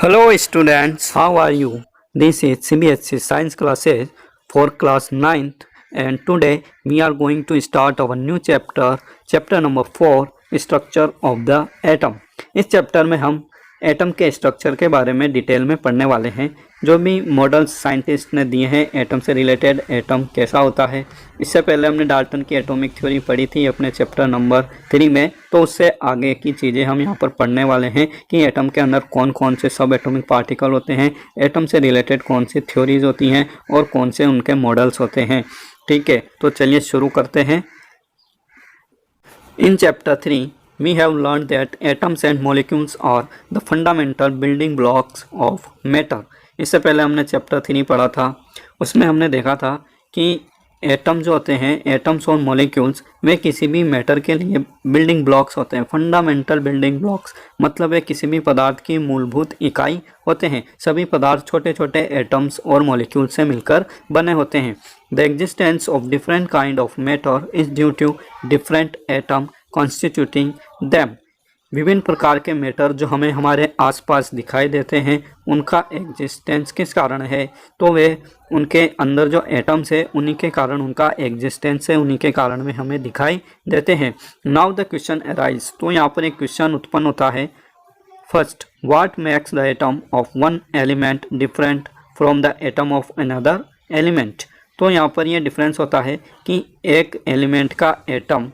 Hello students, how are you? This is CBSE Science classes for class 9th and today we are going to start our new chapter number 4 structure of the atom। इस chapter में हम atom के structure के बारे में detail में पढ़ने वाले हैं। जो भी मॉडल्स साइंटिस्ट ने दिए हैं एटम से रिलेटेड, एटम कैसा होता है। इससे पहले हमने डाल्टन की एटॉमिक थ्योरी पढ़ी थी अपने चैप्टर नंबर 3 में, तो उससे आगे की चीज़ें हम यहाँ पर पढ़ने वाले हैं कि एटम के अंदर कौन कौन से सब एटॉमिक पार्टिकल होते हैं, एटम से रिलेटेड कौन सी थ्योरीज होती हैं और कौन से उनके मॉडल्स होते हैं। ठीक है, तो चलिए शुरू करते हैं। इन chapter 3 we have learned that atoms and molecules are the fundamental building blocks of matter। इससे पहले हमने चैप्टर 3 पढ़ा था, उसमें हमने देखा था कि एटम जो होते हैं, एटम्स और मॉलिक्यूल्स, वे किसी भी मैटर के लिए बिल्डिंग ब्लॉक्स होते हैं। फंडामेंटल बिल्डिंग ब्लॉक्स मतलब है किसी भी पदार्थ की मूलभूत इकाई होते हैं। सभी पदार्थ छोटे छोटे एटम्स और मॉलिक्यूल से मिलकर बने होते हैं। The existence of different kind of matter is due to different atom constituting them. विभिन्न प्रकार के मैटर जो हमें हमारे आसपास दिखाई देते हैं, उनका एग्जिस्टेंस किस कारण है, तो वे उनके अंदर जो एटम्स है उन्हीं के कारण उनका एग्जिस्टेंस है, उन्हीं के कारण में हमें दिखाई देते हैं। नाउ द क्वेश्चन अराइज, तो यहाँ पर एक क्वेश्चन उत्पन्न होता है। First, what makes the atom of one element different from the atom of another element. तो यहाँ पर यह डिफरेंस होता है कि एक एलिमेंट का एटम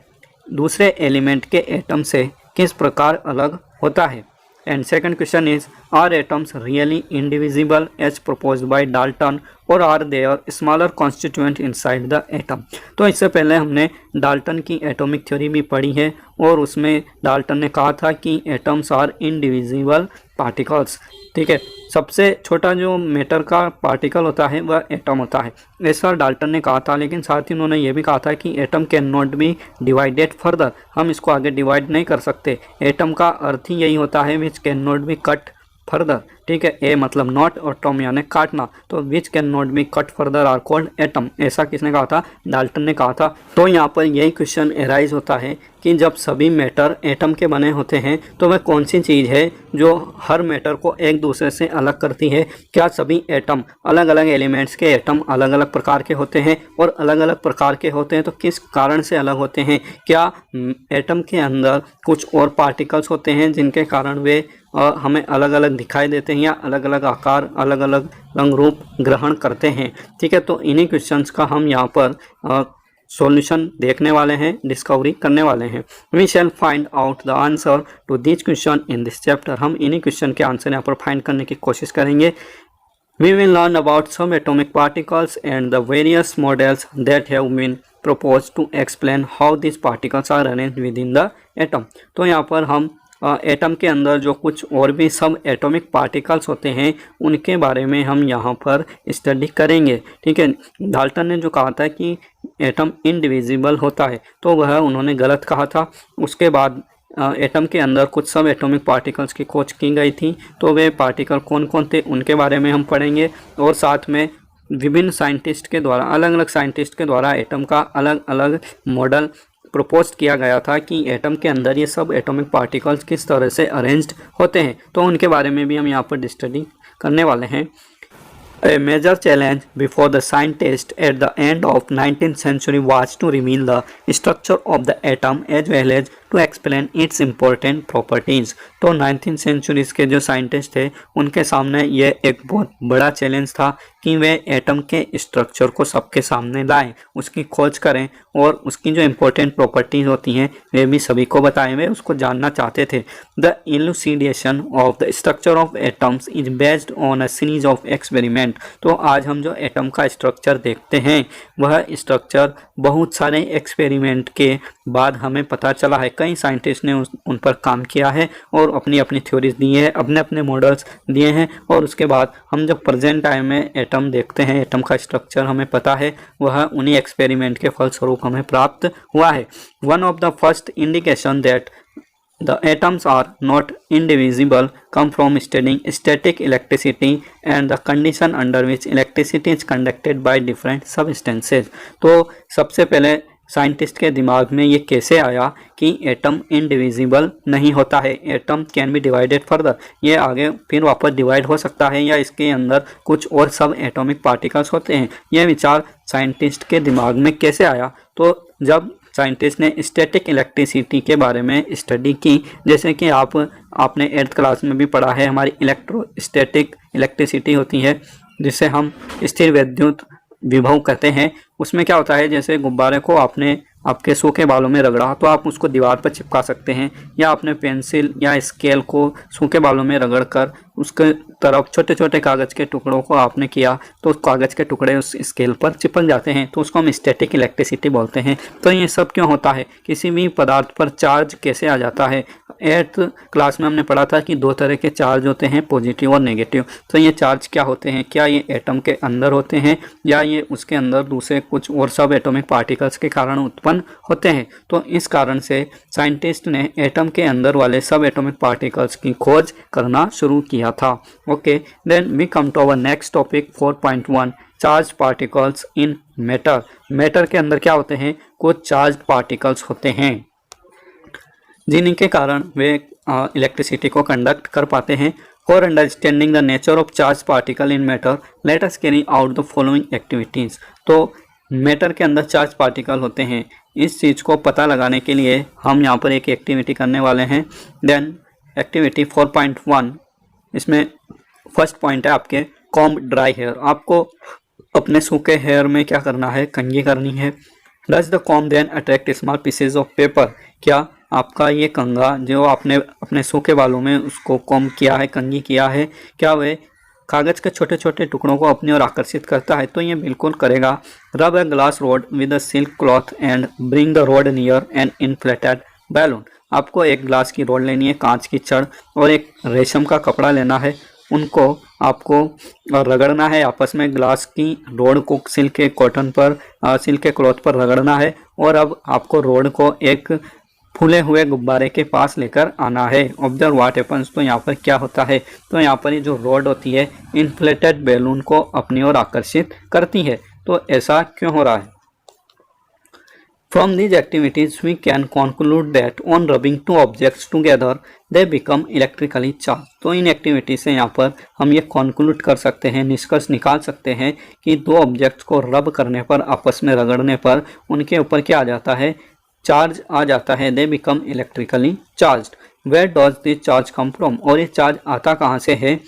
दूसरे एलिमेंट के एटम से किस प्रकार अलग होता है। And second question is, are atoms really indivisible as proposed by Dalton और are there smaller constituent inside the atom. तो इससे पहले हमने डाल्टन की एटॉमिक थ्योरी भी पढ़ी है और उसमें डाल्टन ने कहा था कि एटम्स आर इंडिविजिबल पार्टिकल्स। ठीक है, सबसे छोटा जो मैटर का पार्टिकल होता है वह एटम होता है, ऐसा डाल्टन ने कहा था। लेकिन साथ ही उन्होंने ये भी कहा था कि atom can not B divided further, हम इसको आगे डिवाइड नहीं कर सकते। एटम का अर्थ ही यही होता है विच can not be cut further. ठीक है, ए मतलब नॉट और टॉम यानी काटना, तो which can not be cut further are called atom. ऐसा किसने कहा था? डाल्टन ने कहा था। तो यहाँ पर यही क्वेश्चन अराइज होता है कि जब सभी मैटर एटम के बने होते हैं तो वह कौन सी चीज़ है जो हर मैटर को एक दूसरे से अलग करती है। क्या सभी एटम, अलग अलग एलिमेंट्स के एटम अलग अलग प्रकार के होते हैं और अलग अलग प्रकार के होते हैं तो किस कारण से अलग होते हैं। क्या एटम के अंदर कुछ और पार्टिकल्स होते हैं जिनके कारण वे हमें अलग अलग दिखाई देते हैं या अलग अलग आकार, अलग अलग रंग रूप ग्रहण करते हैं। ठीक है, तो इन्हीं क्वेश्चंस का हम यहाँ पर सॉल्यूशन देखने वाले हैं, डिस्कवरी करने वाले हैं। We shall find out the answer to this question in this chapter. हम इन्हीं क्वेश्चन के आंसर यहाँ पर फाइंड करने की कोशिश करेंगे। We will learn about some atomic particles and the various models that have been proposed to explain how these particles are arranged within the atom। तो यहाँ पर हम एटम के अंदर जो कुछ और भी सब एटॉमिक पार्टिकल्स होते हैं उनके बारे में हम यहाँ पर स्टडी करेंगे। ठीक है, डाल्टन ने जो कहा था कि एटम इनडिविजिबल होता है तो वह उन्होंने गलत कहा था। उसके बाद एटम के अंदर कुछ सब एटॉमिक पार्टिकल्स की खोज की गई थी, तो वे पार्टिकल कौन कौन थे उनके बारे में हम पढ़ेंगे। और साथ में विभिन्न साइंटिस्ट के द्वारा, अलग अलग साइंटिस्ट के द्वारा एटम का अलग अलग मॉडल प्रपोज किया गया था कि एटम के अंदर ये सब एटॉमिक पार्टिकल्स किस तरह से अरेंज्ड होते हैं, तो उनके बारे में भी हम यहाँ पर स्टडी करने वाले हैं। A major challenge before the scientists at the end of 19th century was to reveal the structure of the atom as well as to explain its important properties। तो 19th century के जो scientist थे उनके सामने ये एक बहुत बड़ा चैलेंज था कि वे एटम के स्ट्रक्चर को सबके सामने लाएं, उसकी खोज करें और उसकी जो इम्पोर्टेंट प्रॉपर्टीज होती हैं वे भी सभी को बताएं, वे उसको जानना चाहते थे। The elucidation of the structure of atoms is based on a series of experiment. तो आज हम जो एटम का स्ट्रक्चर देखते हैं वह स्ट्रक्चर बहुत सारे एक्सपेरिमेंट के बाद हमें पता चला है। कई साइंटिस्ट ने उन पर काम किया है और अपनी अपनी थ्योरीज दी है, अपने अपने मॉडल्स दिए हैं, और उसके बाद हम जब प्रेजेंट टाइम में एटम देखते हैं, एटम का स्ट्रक्चर हमें पता है, वह उन्हीं एक्सपेरिमेंट के फलस्वरूप हमें प्राप्त हुआ है। One of the first indication that the atoms are not indivisible come from studying static electricity and the condition under which electricity is conducted by different substances। तो सबसे पहले साइंटिस्ट के दिमाग में ये कैसे आया कि एटम इनडिविजिबल नहीं होता है, atom can be divided further, ये आगे फिर वापस डिवाइड हो सकता है या इसके अंदर कुछ और सब एटॉमिक पार्टिकल्स होते हैं। यह विचार साइंटिस्ट के दिमाग में कैसे आया? तो जब साइंटिस्ट ने स्टैटिक इलेक्ट्रिसिटी के बारे में स्टडी की, जैसे कि आपने 8th क्लास में भी पढ़ा है, हमारी इलेक्ट्रोस्टैटिक इलेक्ट्रिसिटी होती है जिसे हम स्थिर विद्युत विभव कहते हैं। उसमें क्या होता है, जैसे गुब्बारे को आपके सूखे बालों में रगड़ा तो आप उसको दीवार पर चिपका सकते हैं, या आपने पेंसिल या स्केल को सूखे बालों में रगड़कर उसके तरफ छोटे छोटे कागज़ के टुकड़ों को आपने किया तो उस कागज़ के टुकड़े उस स्केल पर चिपक जाते हैं, तो उसको हम स्टैटिक इलेक्ट्रिसिटी बोलते हैं। तो ये सब क्यों होता है? किसी भी पदार्थ पर चार्ज कैसे आ जाता है? 8th क्लास में हमने पढ़ा था कि 2 तरह के चार्ज होते हैं, पॉजिटिव और नेगेटिव। तो ये चार्ज क्या होते हैं? क्या ये एटम के अंदर होते हैं या ये उसके अंदर दूसरे कुछ और सब एटॉमिक पार्टिकल्स के कारण उत्पन्न होते हैं? तो इस कारण से साइंटिस्ट ने एटम के अंदर वाले सब एटॉमिक पार्टिकल्स की खोज करना शुरू किया था। Okay, then we come to our next topic 4.1 charge particles in matter. Matter के अंदर क्या होते हैं? कुछ चार्ज पार्टिकल्स होते हैं जिनके कारण वे इलेक्ट्रिसिटी को कंडक्ट कर पाते हैं। For understanding the nature of charge particle in matter let us carry out the following activities. तो मैटर के अंदर चार्ज पार्टिकल होते हैं, इस चीज़ को पता लगाने के लिए हम यहाँ पर एक एक्टिविटी करने वाले हैं। देन एक्टिविटी 4.1, इसमें फर्स्ट पॉइंट है आपके कॉम्ब ड्राई हेयर। आपको अपने सूखे हेयर में क्या करना है? कंघी करनी है। Does the comb then attract small pieces of paper. क्या आपका ये कंघा जो आपने अपने सूखे बालों में उसको कॉम्ब किया है, कंघी किया है, क्या वह कागज़ के छोटे छोटे टुकड़ों को अपनी ओर आकर्षित करता है? तो ये बिल्कुल करेगा। Rub a glass rod with a silk cloth and bring the rod near an inflated balloon. आपको एक ग्लास की रोड लेनी है, कांच की छड़, और एक रेशम का कपड़ा लेना है, उनको आपको रगड़ना है आपस में। ग्लास की रोड को सिल्क के क्लॉथ पर रगड़ना है, और अब आपको रोड को एक फूले हुए गुब्बारे के पास लेकर आना है। Observe what happens. तो यहाँ पर क्या होता है? तो यहाँ पर ये जो रोड होती है इन्फ्लेटेड बैलून को अपनी ओर आकर्षित करती है। तो ऐसा क्यों हो रहा है? From these activities we can conclude that on rubbing two objects together they become electrically charged। तो इन एक्टिविटी से यहाँ पर हम ये conclude कर सकते हैं, निष्कर्ष निकाल सकते हैं कि दो ऑब्जेक्ट्स को रब करने पर, आपस में रगड़ने पर उनके ऊपर क्या आ जाता है? चार्ज आ जाता है। They become electrically charged. Where does this charge come from? और ये चार्ज आता कहाँ से है?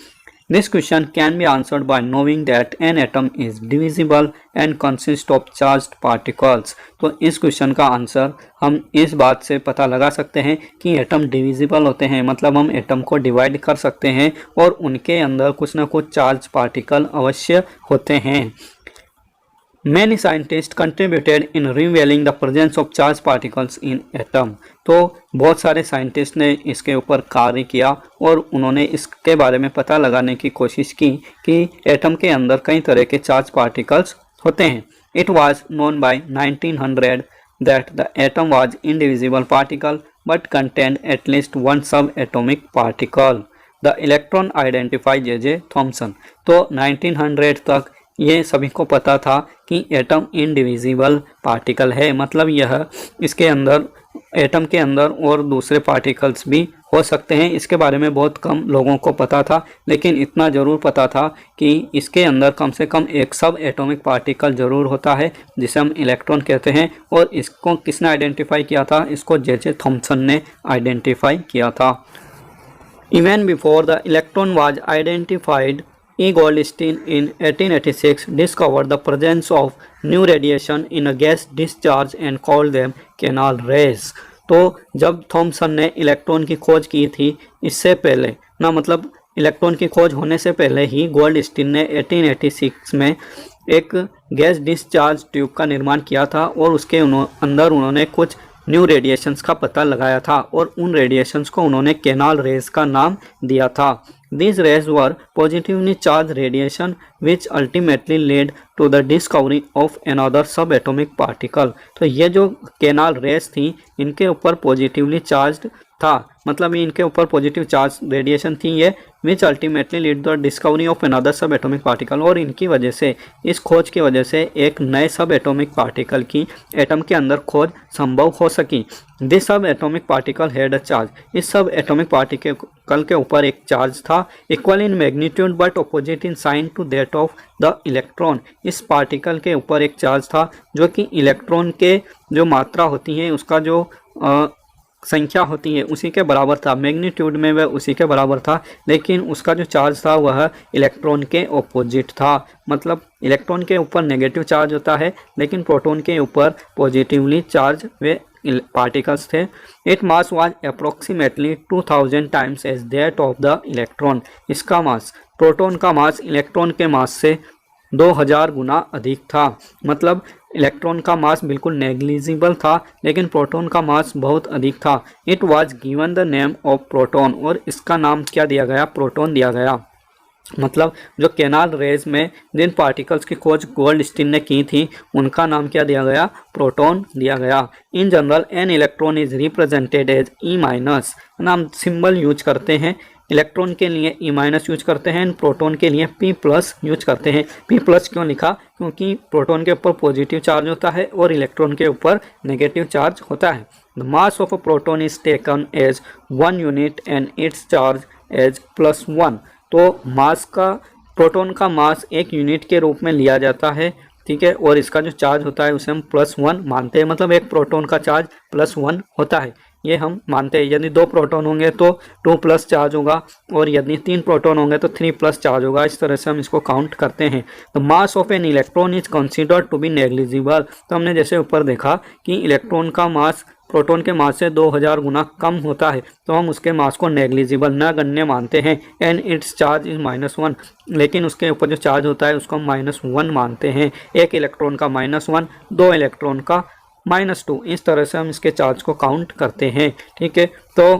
This question can be answered by knowing that an atom is divisible and consists of charged particles। तो इस क्वेश्चन का आंसर हम इस बात से पता लगा सकते हैं कि एटम डिविजिबल होते हैं, मतलब हम एटम को डिवाइड कर सकते हैं और उनके अंदर कुछ ना कुछ चार्ज पार्टिकल अवश्य होते हैं। Many scientists contributed in revealing the presence of charged particles in atom। तो बहुत सारे साइंटिस्ट ने इसके ऊपर कार्य किया और उन्होंने इसके बारे में पता लगाने की कोशिश की कि एटम के अंदर कई तरह के चार्ज पार्टिकल्स होते हैं। It was known by 1900 that the atom was indivisible particle but contained at least one subatomic particle। The electron identified J.J. Thomson। तो 1900 तक ये सभी को पता था कि एटम इनडिविजिबल पार्टिकल है, मतलब यह इसके अंदर, एटम के अंदर और दूसरे पार्टिकल्स भी हो सकते हैं। इसके बारे में बहुत कम लोगों को पता था, लेकिन इतना ज़रूर पता था कि इसके अंदर कम से कम एक सब एटॉमिक पार्टिकल ज़रूर होता है जिसे हम इलेक्ट्रॉन कहते हैं। और इसको किसने आइडेंटिफाई किया था? इसको J.J. थॉमसन ने आइडेंटिफाई किया था। Even before the electron was identified, E. Goldstein in 1886 discovered the presence of new radiation in a gas discharge and called them canal rays। तो जब थॉमसन ने इलेक्ट्रॉन की खोज की थी, इससे पहले ना, मतलब इलेक्ट्रॉन की खोज होने से पहले ही गोल्डस्टीन ने 1886 में एक गैस डिस्चार्ज ट्यूब का निर्माण किया था और उसके अंदर उन्होंने कुछ न्यू रेडिएशंस का पता लगाया था और उन रेडिएशंस को उन्होंने कैनाल रेज का नाम दिया था। These rays were positively charged radiation which ultimately led to the discovery of another subatomic particle। तो ये जो केनाल रेस थी इनके ऊपर पॉजिटिवली चार्ज्ड था, मतलब इनके ऊपर पॉजिटिव चार्ज रेडिएशन थी ये, which ultimately lead the discovery of another सब एटॉमिक पार्टिकल, और इनकी वजह से, इस खोज की वजह से एक नए सब एटॉमिक पार्टिकल की एटम के अंदर खोज संभव हो सकी। दिस सब atomic particle had a charge, इस सब एटॉमिक पार्टिकल के ऊपर एक चार्ज था, equal in magnitude but opposite in sign to that of the electron. इस पार्टिकल के ऊपर एक चार्ज था जो कि इलेक्ट्रॉन के जो मात्रा होती है उसका जो संख्या होती है उसी के बराबर था, मैग्नीट्यूड में वह उसी के बराबर था, लेकिन उसका जो चार्ज था वह इलेक्ट्रॉन के ऑपोजिट था। मतलब इलेक्ट्रॉन के ऊपर नेगेटिव चार्ज होता है लेकिन प्रोटॉन के ऊपर पॉजिटिवली चार्ज वे पार्टिकल्स थे। It mass was approximately 2000 times as that of the electron. इसका मास, प्रोटॉन का मास इलेक्ट्रॉन के मास से 2000 गुना अधिक था। मतलब इलेक्ट्रॉन का मास बिल्कुल नेग्लिजिबल था लेकिन प्रोटॉन का मास बहुत अधिक था। It was given the name of proton, और इसका नाम क्या दिया गया, प्रोटॉन दिया गया। मतलब जो केनाल रेज में जिन पार्टिकल्स की खोज गोल्डस्टीन ने की थी उनका नाम क्या दिया गया, प्रोटॉन दिया गया। In general an electron is represented as E minus, नाम सिंबल यूज करते हैं, इलेक्ट्रॉन के लिए ई माइनस यूज करते हैं, प्रोटॉन के लिए पी प्लस यूज करते हैं। पी प्लस क्यों लिखा, क्योंकि प्रोटॉन के ऊपर पॉजिटिव चार्ज होता है और इलेक्ट्रॉन के ऊपर नेगेटिव चार्ज होता है। The mass of a proton is taken as 1 unit and its charge as +1। तो मास का, प्रोटॉन का मास 1 यूनिट के रूप में लिया जाता है, ठीक है, और इसका जो चार्ज होता है उसे हम +1 मानते हैं। मतलब एक प्रोटॉन का चार्ज +1 होता है, ये हम मानते हैं। यदि 2 प्रोटॉन होंगे तो 2+ चार्ज होगा, और यदि 3 प्रोटॉन होंगे तो 3+ चार्ज होगा। इस तरह से हम इसको काउंट करते हैं। The mass of an electron is considered to be negligible. तो हमने जैसे ऊपर देखा कि इलेक्ट्रॉन का मास प्रोटॉन के मास से 2000 गुना कम होता है, तो हम उसके मास को नेग्लिजिबल, नगण्य मानते हैं। एंड इट्स चार्ज इज -1, लेकिन उसके ऊपर जो चार्ज होता है उसको हम -1 मानते हैं। एक इलेक्ट्रॉन का -1, 2 इलेक्ट्रॉन का -2, इस तरह से हम इसके चार्ज को काउंट करते हैं, ठीक है। तो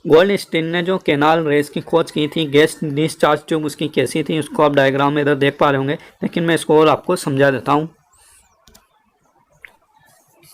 गोल्डस्टीन ने जो केनाल रेस की खोज की थी, गैस डिस्चार्ज ट्यूब उसकी कैसी थी उसको आप डायग्राम में इधर देख पा रहे होंगे, लेकिन मैं इसको और आपको समझा देता हूँ।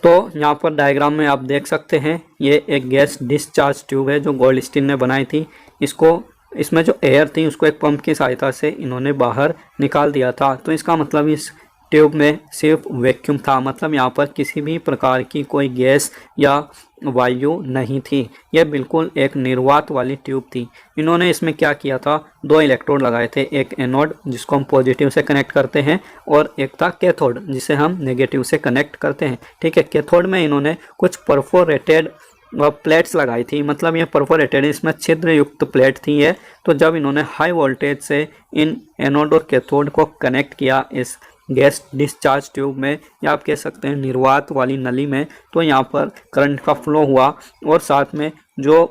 तो यहाँ पर डायग्राम में आप देख सकते हैं, ये एक गैस डिस्चार्ज ट्यूब है जो गोल्डस्टीन ने बनाई थी। इसमें जो एयर थी उसको एक पंप की सहायता से इन्होंने बाहर निकाल दिया था। तो इसका मतलब इस ट्यूब में सिर्फ वैक्यूम था, मतलब यहाँ पर किसी भी प्रकार की कोई गैस या वायु नहीं थी। यह बिल्कुल एक निर्वात वाली ट्यूब थी। इन्होंने इसमें क्या किया था, 2 इलेक्ट्रोड लगाए थे, एक एनोड जिसको हम पॉजिटिव से कनेक्ट करते हैं और एक था कैथोड जिसे हम नेगेटिव से कनेक्ट करते हैं, ठीक है। कैथोड में इन्होंने कुछ परफोरेटेड प्लेट्स लगाई थी, मतलब ये परफोरेटेड, इसमें छिद्र युक्त प्लेट थी ये। तो जब इन्होंने हाई वोल्टेज से इन एनोड और कैथोड को कनेक्ट किया इस गैस डिस्चार्ज ट्यूब में, या आप कह सकते हैं निर्वात वाली नली में, तो यहाँ पर करंट का फ्लो हुआ और साथ में जो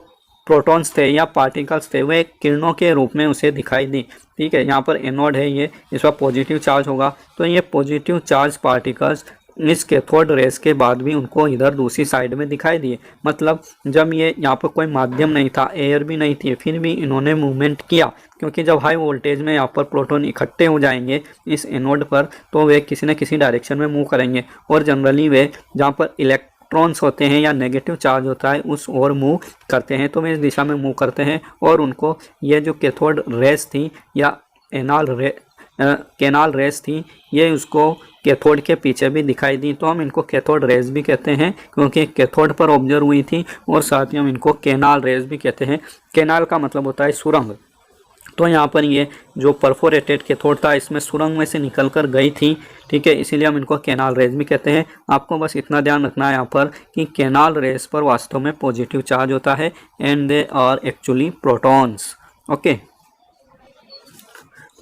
प्रोटॉन्स थे या पार्टिकल्स थे वे किरणों के रूप में उसे दिखाई दी, ठीक है। यहाँ पर एनोड है, ये इस पर पॉजिटिव चार्ज होगा, तो ये पॉजिटिव चार्ज पार्टिकल्स इस कैथोड रेस के बाद भी उनको इधर दूसरी साइड में दिखाई दिए। मतलब जब ये यहाँ पर कोई माध्यम नहीं था, एयर भी नहीं थी, फिर भी इन्होंने मूवमेंट किया, क्योंकि जब हाई वोल्टेज में यहाँ पर प्रोटॉन इकट्ठे हो जाएंगे इस एनोड पर तो वे किसी न किसी डायरेक्शन में मूव करेंगे, और जनरली वे जहाँ पर इलेक्ट्रॉन्स होते हैं या नेगेटिव चार्ज होता है उस ओर मूव करते हैं, तो वे इस दिशा में मूव करते हैं। और उनको ये जो कैथोड रेस थी या केनाल रेस थी, ये उसको कैथोड के पीछे भी दिखाई दी, तो हम इनको कैथोड रेस भी कहते हैं क्योंकि कैथोड पर ऑब्जर्व हुई थी, और साथ ही हम इनको केनाल रेस भी कहते हैं। केनाल का मतलब होता है सुरंग। तो यहाँ पर ये जो परफोरेटेड कैथोड था इसमें सुरंग में से निकल कर गई थी, ठीक है, इसीलिए हम इनको केनाल रेस भी कहते हैं। आपको बस इतना ध्यान रखना है यहाँ पर कि केनाल रेस पर वास्तव में पॉजिटिव चार्ज होता है and they are actually protons, okay.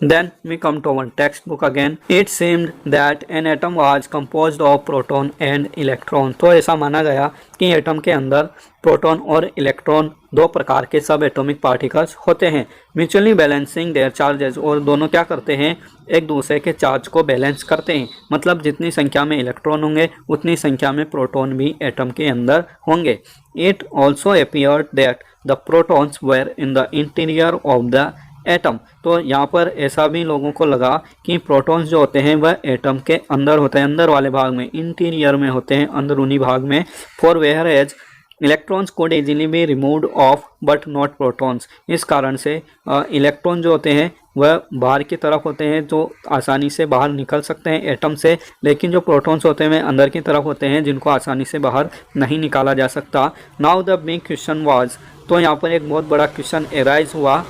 Then we come to our textbook again. It seemed that an atom was composed of proton and electron. तो ऐसा माना गया कि एटम के अंदर प्रोटॉन और इलेक्ट्रॉन दो प्रकार के सब एटॉमिक पार्टिकल्स होते हैं, म्यूचुअली बैलेंसिंग देयर चार्जेस, और दोनों क्या करते हैं, एक दूसरे के चार्ज को बैलेंस करते हैं। मतलब जितनी संख्या में इलेक्ट्रॉन होंगे उतनी संख्या में प्रोटॉन भी एटम के अंदर होंगे। It also appeared that the protons were in the interior of the atom. तो यहाँ पर ऐसा भी लोगों को लगा कि प्रोटॉन्स जो होते हैं वह एटम के अंदर होते हैं, अंदर वाले भाग में, इंटीरियर में होते हैं, अंदरूनी भाग में। For whereas electrons could easily be removed off but not protons. इस कारण से इलेक्ट्रॉन जो होते हैं वह बाहर की तरफ होते हैं, जो आसानी से बाहर निकल सकते हैं एटम से, लेकिन जो प्रोटॉन्स होते हैं वे अंदर की तरफ होते हैं, जिनको आसानी से बाहर नहीं निकाला जा सकता। Now the big question was, तो यहाँ पर एक बहुत बड़ा क्वेश्चन एराइज हुआ,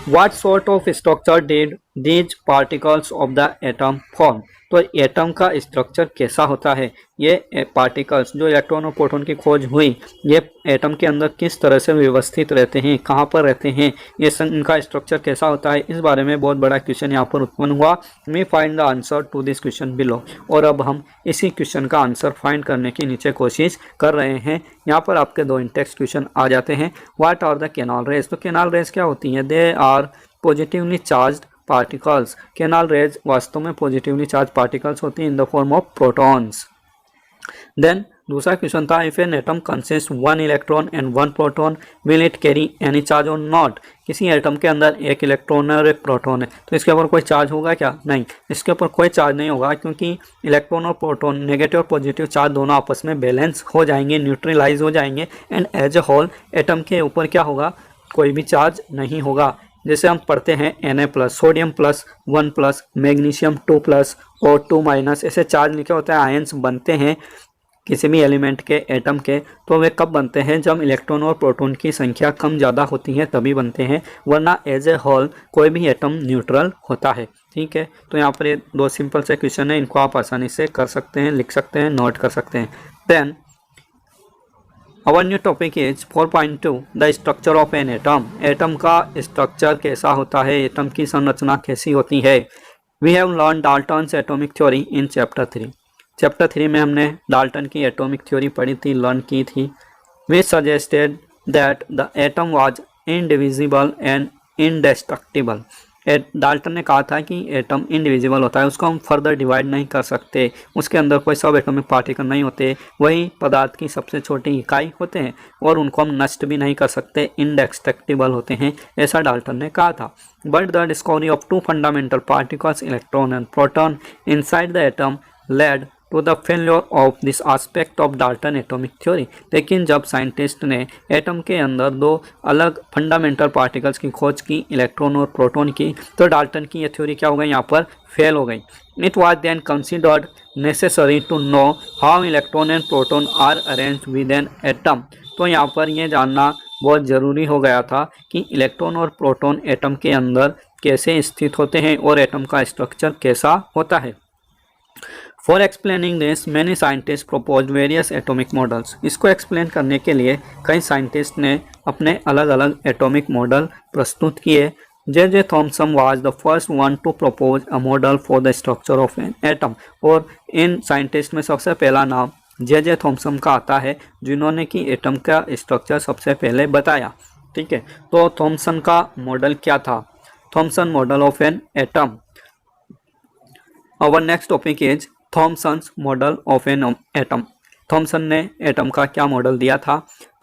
What sort of structure did these particles of the atom form? तो एटम का स्ट्रक्चर कैसा होता है, ये पार्टिकल्स जो इलेक्ट्रॉन और प्रोटॉन की खोज हुई, ये एटम के अंदर किस तरह से व्यवस्थित रहते हैं, कहाँ पर रहते हैं, ये इनका स्ट्रक्चर कैसा होता है, इस बारे में बहुत बड़ा क्वेश्चन यहाँ पर उत्पन्न हुआ। We find the answer to this question below. और अब हम इसी क्वेश्चन का आंसर फाइंड करने की नीचे कोशिश कर रहे हैं। यहाँ पर आपके दो इंटेक्स्ट क्वेश्चन आ जाते हैं। What are the canal rays? तो कैनाल रेज क्या होती हैं? दे आर positively charged particles. Canal rays वास्तव में पॉजिटिवली चार्ज पार्टिकल्स होती हैं in the form of protons. Then दूसरा क्वेश्चन था, if an atom consist one electron and one proton will it carry any charge और नॉट? किसी एटम के अंदर एक इलेक्ट्रॉन है और एक प्रोटॉन है, तो इसके ऊपर कोई चार्ज होगा क्या? नहीं, इसके ऊपर कोई चार्ज नहीं होगा, क्योंकि इलेक्ट्रॉन और प्रोटॉन नेगेटिव और पॉजिटिव चार्ज दोनों आपस में बैलेंस हो जाएंगे, न्यूट्रलाइज हो जाएंगे, and as a whole atom के ऊपर क्या होगा, कोई भी चार्ज नहीं होगा। जैसे हम पढ़ते हैं Na+, सोडियम +1+, मैग्नीशियम 2+ और 2-, ऐसे चार्ज लिखे होते हैं, आयंस बनते हैं किसी भी एलिमेंट के, एटम के। तो वे कब बनते हैं? जब इलेक्ट्रॉन और प्रोटॉन की संख्या कम ज़्यादा होती है तभी बनते हैं, वरना एज ए होल कोई भी एटम न्यूट्रल होता है। ठीक है, तो यहाँ पर ये दो सिंपल से क्वेश्चन है, इनको आप आसानी से कर सकते हैं, लिख सकते हैं, नोट कर सकते हैं। Then our new topic is 4.2 the structure of an atom. Atom का स्ट्रक्चर कैसा होता है, एटम की संरचना कैसी होती है। We have learn Dalton's atomic theory in chapter 3। Chapter 3 में हमने डाल्टन की एटॉमिक थ्योरी पढ़ी थी, लर्न की थी। We suggested that the atom was indivisible and indestructible. Dalton ने कहा था कि एटम इंडिविजिबल होता है, उसको हम फर्दर डिवाइड नहीं कर सकते, उसके अंदर कोई सब एटॉमिक पार्टिकल नहीं होते, वही पदार्थ की सबसे छोटी इकाई होते हैं और उनको हम नष्ट भी नहीं कर सकते, इंडेस्ट्रक्टिबल होते हैं, ऐसा डाल्टन ने कहा था। But the discovery of two fundamental particles electron and proton inside the atom led to the failure of this aspect of Dalton atomic theory. लेकिन जब साइंटिस्ट ने एटम के अंदर दो अलग फंडामेंटल पार्टिकल्स की खोज की, इलेक्ट्रॉन और प्रोटॉन की, तो डाल्टन की ये थ्योरी क्या हो गई, यहाँ पर फेल हो गई। It was then considered necessary to know how electron and proton are arrange with an atom. तो यहाँ पर यह जानना बहुत ज़रूरी हो गया था कि इलेक्ट्रॉन और प्रोटॉन एटम के अंदर कैसे स्थित होते हैं और एटम का स्ट्रक्चर कैसा होता है। For explaining this many scientist propose various atomic models. इसको एक्सप्लेन करने के लिए कई साइंटिस्ट ने अपने अलग अलग एटॉमिक मॉडल प्रस्तुत किए। J Thomson was the first one two propose a model for the structure of an atom. और इन साइंटिस्ट में सबसे पहला नाम जे थॉमसन का आता है, जिन्होंने कि एटम का स्ट्रक्चर सबसे पहले बताया। ठीक है, तो थॉमसन का मॉडल क्या था? Thomson model of an atom. Our next topic is Thomson's model of an atom. Thomson ने एटम का क्या मॉडल दिया था?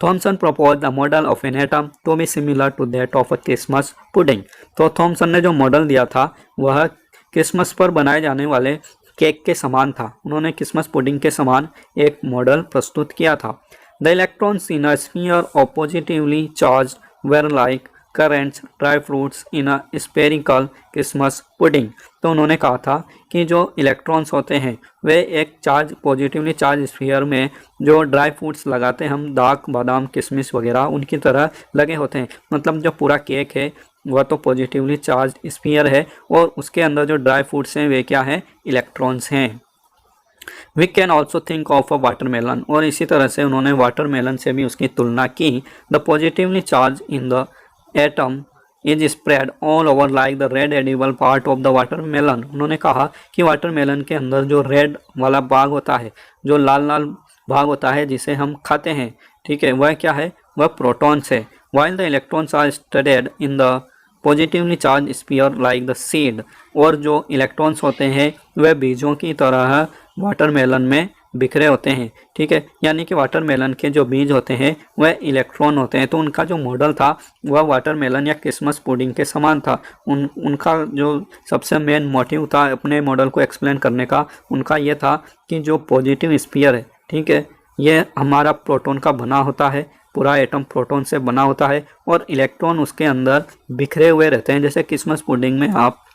Thomson propose the model of an atom to be similar to that of a Christmas pudding. तो Thomson ने जो model दिया था वह क्रिसमस पर बनाए जाने वाले केक के समान था। उन्होंने क्रिसमस पुडिंग के समान एक मॉडल प्रस्तुत किया था। The electrons in a sphere of positively charged were like currants dry fruits in a spherical Christmas pudding. तो उन्होंने कहा था कि जो इलेक्ट्रॉन्स होते हैं वे एक चार्ज पॉजिटिवली चार्ज स्फीयर में जो ड्राई फ्रूट्स लगाते हैं हम, दाख, बादाम, किशमिश वगैरह, उनकी तरह लगे होते हैं। मतलब जो पूरा केक है वह तो पॉजिटिवली चार्ज स्फीयर है और उसके अंदर जो ड्राई फ्रूट्स हैं वे क्या हैं? इलेक्ट्रॉन्स हैं। We can also think of a watermelon. और इसी तरह से उन्होंने वाटरमेलन से भी उसकी तुलना की। The positively charge in the atom is spread all over like the red edible part of the watermelon. उन्होंने कहा कि वाटरमेलन के अंदर जो रेड वाला भाग होता है, जो लाल लाल भाग होता है जिसे हम खाते हैं, ठीक है, वह क्या है, वह प्रोटॉन्स है। While the electrons are studded in the positively charge sphere like the seed, और जो इलेक्ट्रॉन्स होते हैं वह बीजों की तरह वाटरमेलन में बिखरे होते हैं, ठीक है। यानी कि वाटरमेलन के जो बीज होते हैं वह इलेक्ट्रॉन होते हैं। तो उनका जो मॉडल था वह वाटरमेलन या क्रिसमस पुडिंग के समान था। उनका जो सबसे मेन मोटिव था अपने मॉडल को एक्सप्लेन करने का, उनका ये था कि जो पॉजिटिव स्फीयर है, ठीक है, ये हमारा प्रोटॉन का बना होता है, पूरा एटम प्रोटॉन से बना होता है और इलेक्ट्रॉन उसके अंदर बिखरे हुए रहते हैं। जैसे क्रिसमस पुडिंग में आप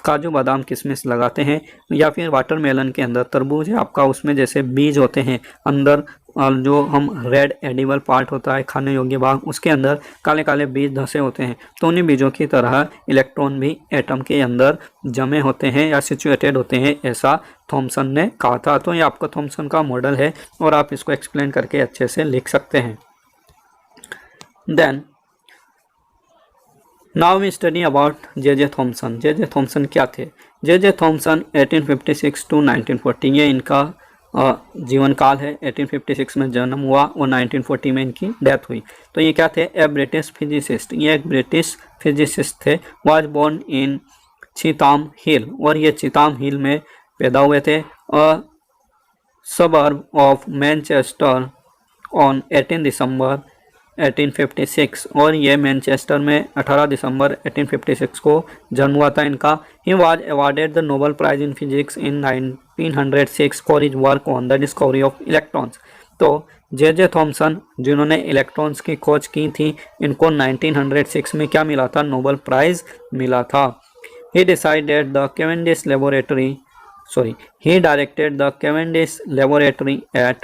काजू बादाम किशमिश लगाते हैं, या फिर वाटरमेलन के अंदर तरबूज है आपका, उसमें जैसे बीज होते हैं अंदर, जो हम रेड एडिबल पार्ट होता है खाने योग्य भाग, उसके अंदर काले काले बीज धंसे होते हैं। तो उन्हीं बीजों की तरह इलेक्ट्रॉन भी एटम के अंदर जमे होते हैं या सिचुएटेड होते हैं, ऐसा थॉमसन ने कहा था। तो ये आपका थॉमसन का मॉडल है और आप इसको एक्सप्लेन करके अच्छे से लिख सकते हैं। Then now we study about J Thomson. J Thomson क्या थे? जे थॉमसन 1856 टू 1940, ये इनका जीवन काल है। 1856 में जन्म हुआ और 1940 में इनकी डेथ हुई। तो ये क्या थे? ए ब्रिटिश फिजिसिस्ट, ये एक ब्रिटिश फिजिसिस्ट थे। वाज बोर्न इन चिताम हिल, और ये चिताम हिल में पैदा हुए थे। सबर्ब ऑफ मैनचेस्टर ऑन 18 दिसंबर 1856, और ये मैनचेस्टर में 18 दिसंबर 1856 को जन्म हुआ था इनका। He was awarded the Nobel prize in physics in 1906 for his work on the discovery of electrons. तो जे थॉमसन जिन्होंने इलेक्ट्रॉन्स की खोज की थी, इनको 1906 में क्या मिला था? नोबेल प्राइज मिला था। ही decided the Cavendish laboratory he directed the Cavendish Laboratory at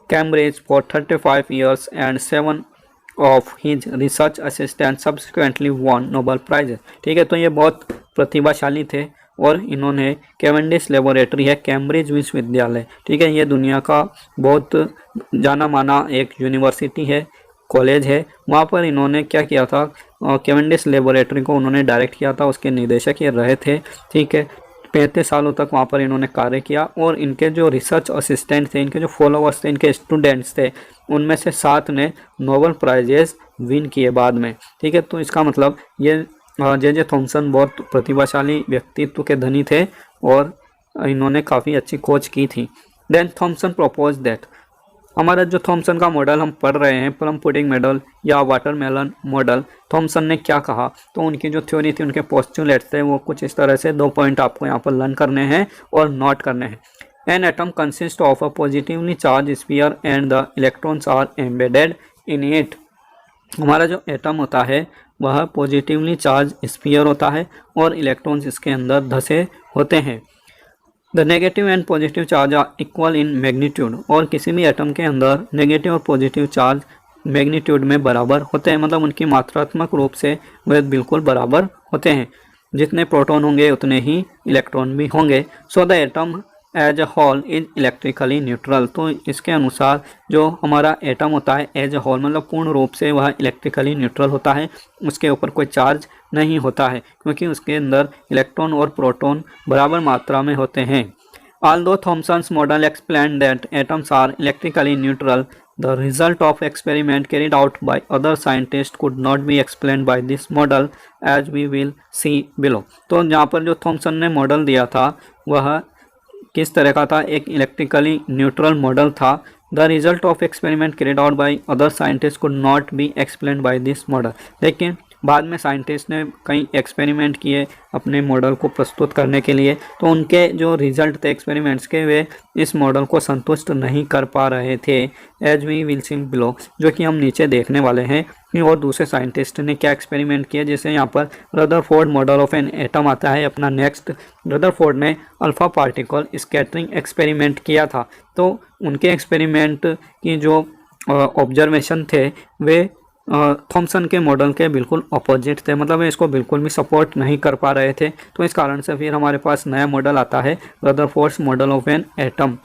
Cambridge for 35 years and 7 of his research assistants subsequently won Nobel Prize। ठीक है, तो ये बहुत प्रतिभाशाली थे और इन्होंने कैवेंडिश लेबोरेटरी है, कैम्ब्रिज विश्वविद्यालय, ठीक है, ये दुनिया का बहुत जाना माना एक यूनिवर्सिटी है, कॉलेज है। वहाँ पर इन्होंने क्या किया था? कैवेंडिश लेबोरेटरी को उन्होंने डायरेक्ट किया था, उसके निदेशक ये रहे थे, ठीक है। 35 सालों तक वहाँ पर इन्होंने कार्य किया और इनके जो रिसर्च असिस्टेंट थे, इनके जो फॉलोअर्स थे, इनके स्टूडेंट्स थे, उनमें से 7 ने नोबेल प्राइजेस विन किए बाद में, ठीक है। तो इसका मतलब ये जे थॉमसन बहुत प्रतिभाशाली व्यक्तित्व के धनी थे और इन्होंने काफ़ी अच्छी खोज की थी। देन थॉमसन प्रपोज दैट, हमारा जो थॉमसन का मॉडल हम पढ़ रहे हैं, प्लम पुडिंग मॉडल या वाटरमेलन मॉडल, थॉमसन ने क्या कहा? तो उनकी जो थ्योरी थी, उनके पोस्टुलेट्स थे, वो कुछ इस तरह से 2 पॉइंट आपको यहाँ पर लर्न करने हैं और नोट करने हैं। An atom consist of a positively charge sphere and the electrons are embedded in it. हमारा जो एटम होता है वह पॉजिटिवली चार्ज स्फीयर होता है और इलेक्ट्रॉन्स इसके अंदर धसे होते हैं। The negative and positive charge are equal in magnitude, और किसी भी एटम के अंदर नेगेटिव और पॉजिटिव चार्ज मैग्नीट्यूड में बराबर होते हैं, मतलब उनकी मात्रात्मक रूप से वे बिल्कुल बराबर होते हैं। जितने प्रोटॉन होंगे उतने ही इलेक्ट्रॉन भी होंगे। So the atom as a whole is electrically neutral, तो इसके अनुसार जो हमारा एटम होता है एज अ होल, मतलब पूर्ण रूप से वह इलेक्ट्रिकली न्यूट्रल होता है, उसके ऊपर कोई चार्ज नहीं होता है क्योंकि उसके अंदर इलेक्ट्रॉन और प्रोटॉन बराबर मात्रा में होते हैं। Although Thomson's model explained that atoms are electrically neutral, the result of experiment carried out by other scientists could not be explained by this model, as we will see below। तो यहाँ पर जो Thompson ने model दिया था वह किस तरह का था? एक इलेक्ट्रिकली न्यूट्रल मॉडल था। The result of experiment carried out by other scientist could not be explained by this model, लेकिन बाद में साइंटिस्ट ने कई एक्सपेरिमेंट किए अपने मॉडल को प्रस्तुत करने के लिए, तो उनके जो रिजल्ट थे एक्सपेरिमेंट्स के, वे इस मॉडल को संतुष्ट नहीं कर पा रहे थे। As we will see below, जो कि हम नीचे देखने वाले हैं कि और दूसरे साइंटिस्ट ने क्या एक्सपेरिमेंट किए। जैसे यहाँ पर Rutherford model of an atom आता है अपना नेक्स्ट। रदरफोर्ड ने अल्फा पार्टिकल स्कैटरिंग एक्सपेरिमेंट किया था, तो उनके एक्सपेरिमेंट की जो ऑब्जर्वेशन थे वे थॉमसन के मॉडल के बिल्कुल अपोजिट थे, मतलब इसको बिल्कुल भी सपोर्ट नहीं कर पा रहे थे। तो इस कारण से फिर हमारे पास नया मॉडल आता है, Rutherford's model of an atom.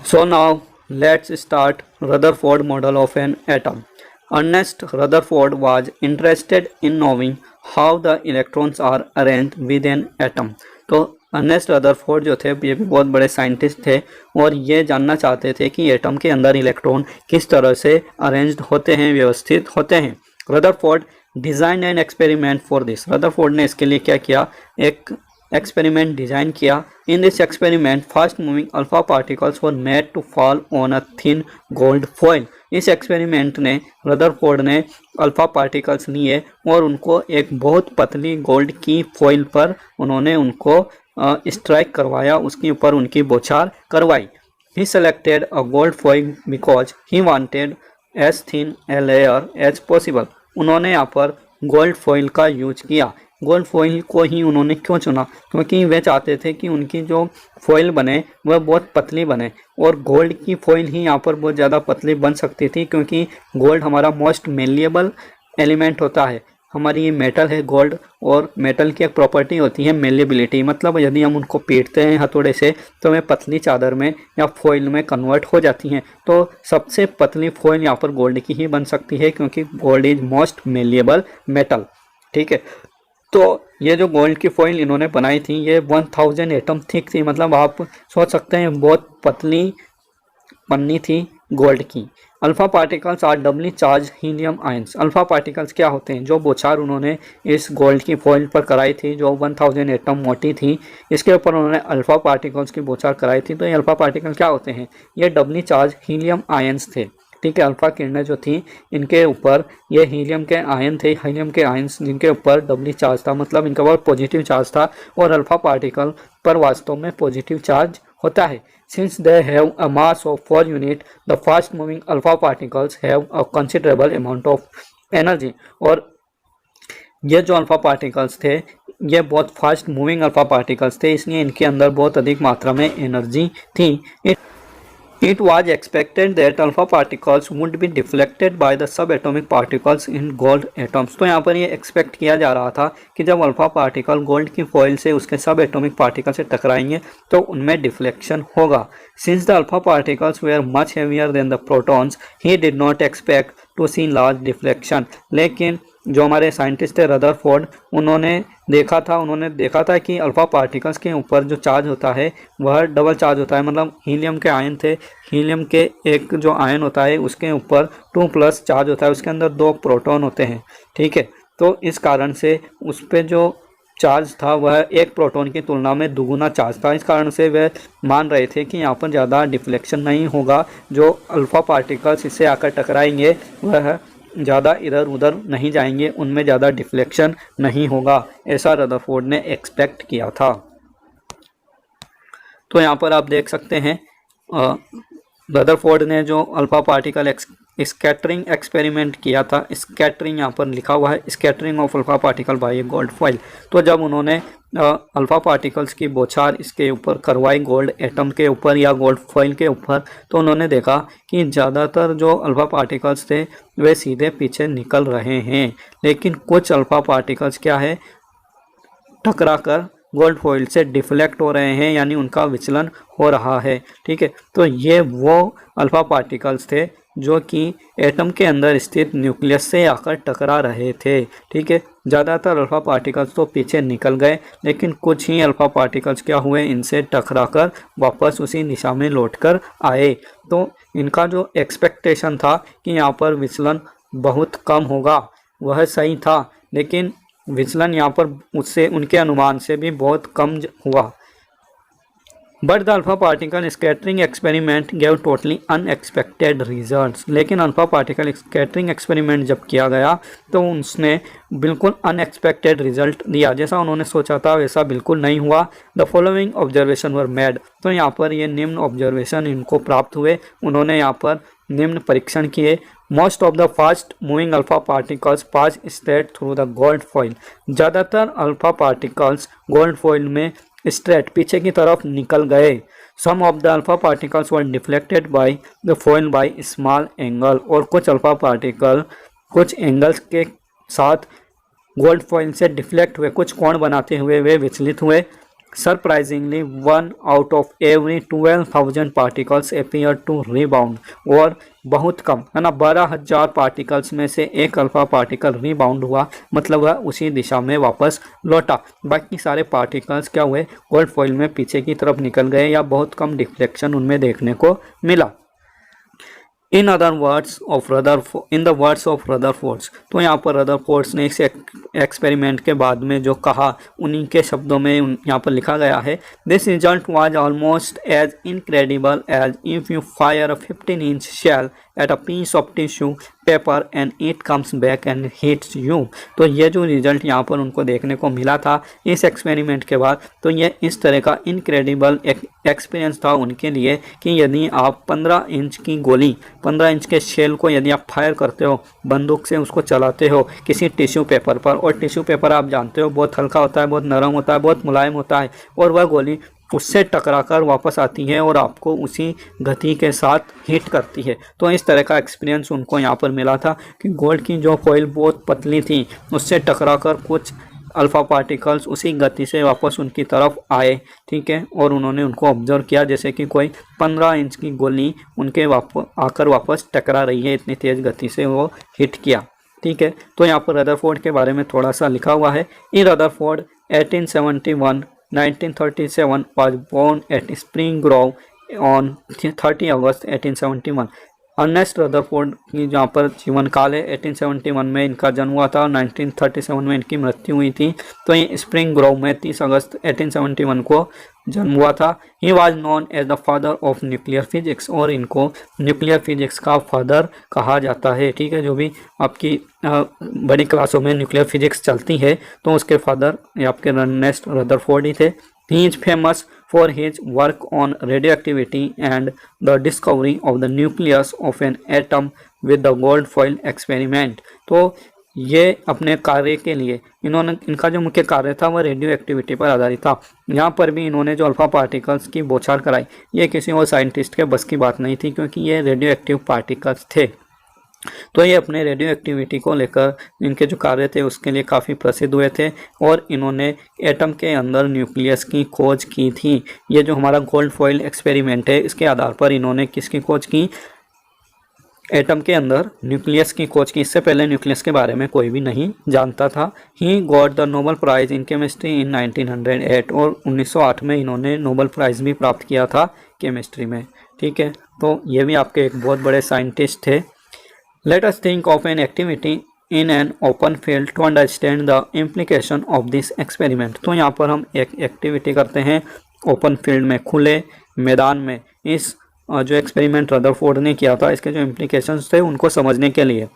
So now let's start Rutherford model of an atom. Ernest Rutherford was interested in knowing how the electrons are arranged within atom. तो अर्नेस्ट रदरफोर्ड जो थे ये भी बहुत बड़े साइंटिस्ट थे और ये जानना चाहते थे कि एटम के अंदर इलेक्ट्रॉन किस तरह से अरेंज्ड होते हैं, व्यवस्थित होते हैं। Rutherford design an experiment for this. Rutherford ने इसके लिए क्या किया, एक एक्सपेरिमेंट डिजाइन किया। In this experiment fast moving alpha particles were made to fall on a thin gold foil. इस एक्सपेरिमेंट ने रदरफोर्ड ने अल्फा पार्टिकल्स लिए और उनको एक बहुत पतली गोल्ड की फॉइल पर उन्होंने उनको स्ट्राइक करवाया, उसके ऊपर उनकी बौछार करवाई। He selected a gold foil because he wanted as thin a layer as possible. उन्होंने यहाँ पर गोल्ड फॉइल का यूज किया। गोल्ड फॉइल को ही उन्होंने क्यों चुना, क्योंकि वे चाहते थे कि उनकी जो फॉइल बने वह बहुत पतली बने और गोल्ड की फॉइल ही यहाँ पर बहुत ज़्यादा पतली बन सकती थी, क्योंकि गोल्ड हमारा मोस्ट मेलिएबल एलिमेंट होता है। हमारी ये मेटल है गोल्ड, और मेटल की एक प्रॉपर्टी होती है मेलिएबिलिटी, मतलब यदि हम उनको पीटते हैं हथौड़े से तो वे पतली चादर में या फॉइल में कन्वर्ट हो जाती हैं। तो सबसे पतली फॉइल यहाँ पर गोल्ड की ही बन सकती है, क्योंकि gold is most malleable metal. ठीक है, तो ये जो गोल्ड की फॉइल इन्होंने बनाई थी ये 1000 एटम थिक थी, मतलब आप सोच सकते हैं बहुत पतली पन्नी थी गोल्ड की। Alpha particles are doubly charged helium ions. Alpha particles क्या होते हैं, जो बौछार उन्होंने इस गोल्ड की फॉइल पर कराई थी जो 1000 एटम मोटी थी, इसके ऊपर उन्होंने अल्फा पार्टिकल्स की बौछार कराई थी। तो ये अल्फा पार्टिकल क्या होते हैं, ये डबली चार्ज हीलियम आयंस थे। ठीक है, अल्फा किरणें जो थी इनके ऊपर ये हीलियम के आयन थे, हीलियम के आयंस जिनके ऊपर डबली चार्ज था, मतलब इनके ऊपर पॉजिटिव चार्ज था, और अल्फा पार्टिकल पर वास्तव में पॉजिटिव चार्ज होता है। Since they have a mass of 4 unit, the fast moving alpha particles have a considerable amount of energy. और ये जो अल्फा पार्टिकल्स थे ये बहुत फास्ट मूविंग अल्फा पार्टिकल्स थे, इसलिए इनके अंदर बहुत अधिक मात्रा में एनर्जी थी। It was expected that alpha particles would be deflected by the subatomic particles in gold atoms। तो यहाँ पर ये एक्सपेक्ट किया जा रहा था कि जब अल्फा पार्टिकल गोल्ड की फॉइल से उसके सब एटॉमिक पार्टिकल से टकराएंगे तो उनमें डिफ्लेक्शन होगा। Since the alpha particles were much heavier than the protons, he did not expect to see large deflection। लेकिन जो हमारे साइंटिस्ट थे रदरफोर्ड, उन्होंने देखा था कि अल्फा पार्टिकल्स के ऊपर जो चार्ज होता है वह डबल चार्ज होता है, मतलब हीलियम के आयन थे, हीलियम के एक जो आयन होता है उसके ऊपर 2+ चार्ज होता है, उसके अंदर 2 प्रोटॉन होते हैं। ठीक है, तो इस कारण से उस पर जो चार्ज था वह एक प्रोटॉन की तुलना में दुगुना चार्ज था। इस कारण से वे मान रहे थे कि यहाँ पर ज़्यादा डिफ्लेक्शन नहीं होगा, जो अल्फा पार्टिकल्स इससे आकर टकराएंगे वह ज़्यादा इधर उधर नहीं जाएंगे, उनमें ज़्यादा डिफ्लेक्शन नहीं होगा, ऐसा रदरफोर्ड ने एक्सपेक्ट किया था। तो यहाँ पर आप देख सकते हैं रदरफोर्ड ने जो अल्फा पार्टिकल स्कैटरिंग एक्सपेरिमेंट किया था, स्कैटरिंग यहाँ पर लिखा हुआ है, scattering of alpha particle by A gold foil. तो जब उन्होंने अल्फा पार्टिकल्स की बौछार इसके ऊपर करवाई गोल्ड एटम के ऊपर या गोल्ड फॉइल के ऊपर, तो उन्होंने देखा कि ज़्यादातर जो अल्फा पार्टिकल्स थे वे सीधे पीछे निकल रहे हैं, लेकिन कुछ अल्फा पार्टिकल्स क्या है टकरा कर गोल्ड फॉइल से डिफ्लेक्ट हो रहे हैं, यानी उनका विचलन हो रहा है। ठीक है, तो ये वो अल्फा पार्टिकल्स थे जो कि एटम के अंदर स्थित न्यूक्लियस से आकर टकरा रहे थे। ठीक है, ज़्यादातर अल्फा पार्टिकल्स तो पीछे निकल गए, लेकिन कुछ ही अल्फा पार्टिकल्स क्या हुए, इनसे टकराकर वापस उसी दिशा में लौटकर आए। तो इनका जो एक्सपेक्टेशन था कि यहाँ पर विचलन बहुत कम होगा वह सही था, लेकिन विचलन यहाँ पर उससे उनके अनुमान से भी बहुत कम हुआ। But the alpha particle scattering experiment gave totally unexpected results. लेकिन अल्फा पार्टिकल स्कैटरिंग एक्सपेरिमेंट जब किया गया तो उसने बिल्कुल अनएक्सपेक्टेड रिजल्ट दिया, जैसा उन्होंने सोचा था वैसा बिल्कुल नहीं हुआ। The following observation were made. तो यहाँ पर ये निम्न ऑब्जर्वेशन इनको प्राप्त हुए, उन्होंने यहाँ पर निम्न परीक्षण किए। Most of the fast moving alpha particles pass straight through the gold foil. ज़्यादातर अल्फा पार्टिकल्स गोल्ड फॉइल में स्ट्रेट पीछे की तरफ निकल गए। Some of the alpha particles were deflected by the foil by small angle. और कुछ alpha particle कुछ एंगल्स के साथ गोल्ड फॉइल से डिफ्लेक्ट हुए, कुछ कोण बनाते हुए वे विचलित हुए। Surprisingly 1 out of every 12,000 particles appear to rebound, और बहुत कम है ना 12,000 पार्टिकल्स में से एक अल्फा पार्टिकल रिबाउंड हुआ, मतलब वह उसी दिशा में वापस लौटा। बाकी सारे पार्टिकल्स क्या हुए, गोल्ड फॉइल में पीछे की तरफ निकल गए या बहुत कम डिफ्लेक्शन उनमें देखने को मिला। In other words of in the words of Rutherford, तो यहाँ पर रदरफोर्ड ने इस एक्सपेरिमेंट के बाद में जो कहा उन्हीं के शब्दों में यहाँ पर लिखा गया है, this result was almost as incredible as if you fire a 15-inch shell at a piece of tissue paper and it comes back and hits you. तो ये जो रिजल्ट यहाँ पर उनको देखने को मिला था इस एक्सपेरिमेंट के बाद, तो ये इस तरह का इनक्रेडिबल एक्सपीरियंस था उनके लिए कि यदि आप 15 इंच की गोली, 15 इंच के शेल को यदि आप फायर करते हो बंदूक से, उसको चलाते हो किसी टिश्यू पेपर पर, और टिश्यू पेपर आप जानते हो बहुत हल्का होता है, बहुत नरम होता है, बहुत मुलायम होता है, और वह गोली उससे टकराकर वापस आती है और आपको उसी गति के साथ हिट करती है। तो इस तरह का एक्सपीरियंस उनको यहाँ पर मिला था कि गोल्ड की जो फॉइल बहुत पतली थी उससे टकराकर कुछ अल्फ़ा पार्टिकल्स उसी गति से वापस उनकी तरफ आए, ठीक है, और उन्होंने उनको ऑब्जर्व किया जैसे कि कोई 15 इंच की गोली उनके आकर वापस टकरा रही है, इतनी तेज़ गति से वो हिट किया, ठीक है। तो यहाँ पर रदरफोर्ड के बारे में थोड़ा सा लिखा हुआ है। In Rutherford 1937 was born at Spring Grove on 30 August 1871। Ernest Rutherford की जहाँ पर जीवन काल है 1871 में इनका जन्म हुआ था और 1937 में इनकी मृत्यु हुई थी। तो ये स्प्रिंग ग्रोव में 30 अगस्त 1871 को जन्म हुआ था। He was known as the father of nuclear physics, और इनको न्यूक्लियर फिजिक्स का फादर कहा जाता है, ठीक है। जो भी आपकी बड़ी क्लासों में न्यूक्लियर फिजिक्स चलती है तो उसके फादर आपके अर्नेस्ट रदरफोर्ड ही थे। He is famous for his work on radioactivity and the discovery of the nucleus of an atom with the gold foil experiment। तो ये अपने कार्य के लिए इनका जो मुख्य कार्य था वह रेडियो एक्टिविटी पर आधारित था। यहाँ पर भी इन्होंने जो अल्फा पार्टिकल्स की बौछार कराई ये किसी और साइंटिस्ट के बस की बात नहीं थी, क्योंकि ये रेडियो एक्टिव पार्टिकल्स थे। तो ये अपने रेडियो एक्टिविटी को लेकर इनके जो कार्य थे उसके लिए काफ़ी प्रसिद्ध हुए थे, और इन्होंने एटम के अंदर न्यूक्लियस की खोज की थी। ये जो हमारा गोल्ड फॉइल एक्सपेरिमेंट है इसके आधार पर इन्होंने किसकी खोज की, एटम के अंदर न्यूक्लियस की खोज की। इससे पहले न्यूक्लियस के बारे में कोई भी नहीं जानता था। He got the Nobel prize in chemistry in 1908, और 1908 में इन्होंने नोबेल प्राइज़ भी प्राप्त किया था केमिस्ट्री में, ठीक है। तो ये भी आपके एक बहुत बड़े साइंटिस्ट थे। Let us think of an activity in an open field to understand the implication of this experiment। तो यहाँ पर हम एक एक्टिविटी करते हैं ओपन फील्ड में, खुले मैदान में। इस जो एक्सपेरिमेंट रदरफोर्ड ने किया था इसके जो इम्प्लीकेशंस थे उनको समझने के लिए।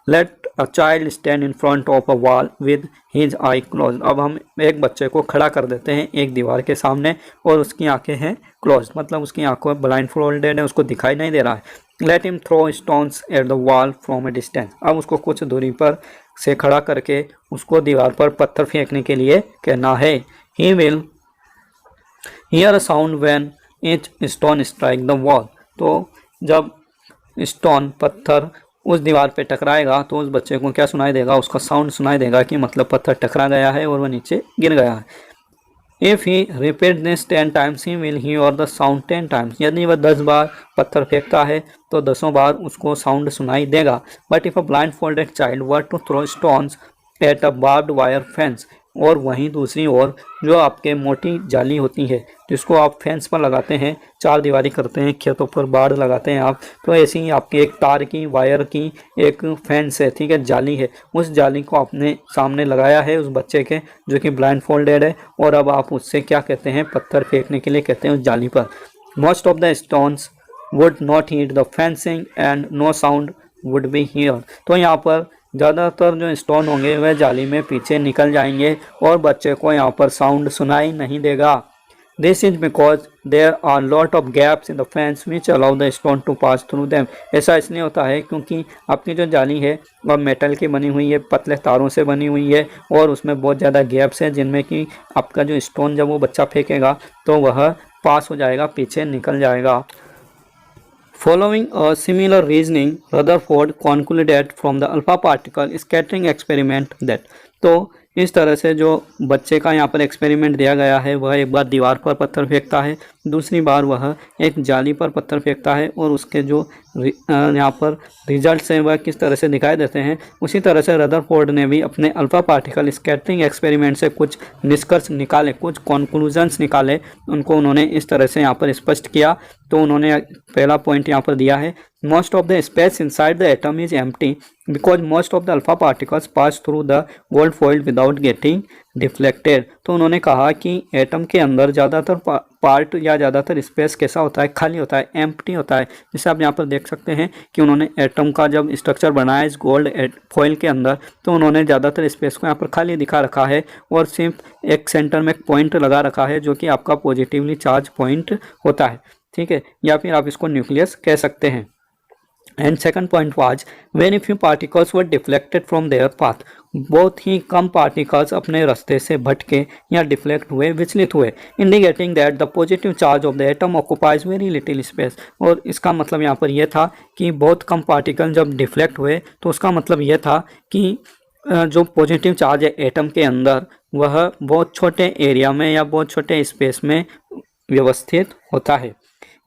Let a child stand in front of a wall with his eye close. अब हम एक बच्चे को खड़ा कर देते हैं एक दीवार के सामने और उसकी आंखें हैं क्लोज, मतलब उसकी आंखों ब्लाइंड फोल्डेड है, उसको दिखाई नहीं दे रहा है। Let him throw stones at the wall from a distance. अब उसको कुछ दूरी पर से खड़ा करके उसको दीवार पर पत्थर फेंकने के लिए कहना है। He will hear a sound when each stone strike the wall. तो जब स्टोन पत्थर उस दीवार पे टकराएगा तो उस बच्चे को क्या सुनाई देगा, उसका साउंड सुनाई देगा कि मतलब पत्थर टकरा गया है और वह नीचे गिर गया है। If he repeat this 10 times he will hear the sound 10 times। यदि वह 10 बार पत्थर फेंकता है तो 10 बार उसको साउंड सुनाई देगा। But if a blind folded child were to throw stones at a barbed wire fence, और वहीं दूसरी ओर जो आपके मोटी जाली होती है जिसको आप फेंस पर लगाते हैं, चार दीवारी करते हैं, खेतों पर बाड़ लगाते हैं आप, तो ऐसी ही आपकी एक तार की वायर की एक फेंस है, ठीक है, जाली है। उस जाली को आपने सामने लगाया है उस बच्चे के जो कि ब्लाइंड फोल्डेड है, और अब आप उससे क्या कहते हैं, पत्थर फेंकने के लिए कहते हैं उस जाली पर। Most of the stones would not hit the fencing and no sound would be hear. तो यहाँ पर ज़्यादातर जो स्टोन होंगे वह जाली में पीछे निकल जाएंगे और बच्चे को यहाँ पर साउंड सुनाई नहीं देगा। This is because there are lot of gaps in the fence which allow the stone to pass through them. ऐसा इसलिए होता है क्योंकि आपकी जो जाली है वह मेटल की बनी हुई है, पतले तारों से बनी हुई है, और उसमें बहुत ज़्यादा गैप्स है जिनमें कि आपका जो स्टोन जब वो बच्चा फेंकेगा तो वह पास हो जाएगा, पीछे निकल जाएगा। Following a similar reasoning, Rutherford concluded from the alpha particle scattering experiment that, तो इस तरह से जो बच्चे का यहाँ पर एक्सपेरिमेंट दिया गया है, वह एक बार दीवार पर पत्थर फेंकता है, दूसरी बार वह एक जाली पर पत्थर फेंकता है और उसके जो यहाँ पर रिजल्ट्स हैं वह किस तरह से दिखाई देते हैं। उसी तरह से रदरफोर्ड ने भी अपने अल्फा पार्टिकल स्कैटरिंग एक्सपेरिमेंट से कुछ निष्कर्ष निकाले, कुछ कंक्लूजन्स निकाले, उनको उन्होंने इस तरह से यहाँ पर स्पष्ट किया। तो उन्होंने पहला पॉइंट यहाँ पर दिया है, most of the space inside the atom is empty because most of the alpha particles pass through the gold foil without getting deflected. तो उन्होंने कहा कि एटम के अंदर ज़्यादातर पार्ट या ज़्यादातर स्पेस कैसा होता है, खाली होता है, एम्प्टी होता है। जैसे आप यहाँ पर देख सकते हैं कि उन्होंने एटम का जब स्ट्रक्चर बनाया इस गोल्ड फॉइल के अंदर, तो उन्होंने ज़्यादातर स्पेस को यहाँ पर खाली दिखा रखा है और सिर्फ एक सेंटर में एक पॉइंट लगा रखा है जो कि आपका पॉजिटिवली चार्ज पॉइंट होता है, ठीक है, या फिर आप इसको न्यूक्लियस कह सकते हैं। And second point was very few particles were deflected from there path. बहुत ही कम पार्टिकल्स अपने रास्ते से भटके या डिफ्लेक्ट हुए, विचलित हुए, indicating that the positive charge of the atom occupies very little space. और इसका मतलब यहाँ पर यह था कि बहुत कम पार्टिकल जब डिफ्लेक्ट हुए तो उसका मतलब यह था कि जो पॉजिटिव चार्ज है एटम के अंदर वह बहुत छोटे एरिया में या बहुत छोटे स्पेस में व्यवस्थित होता है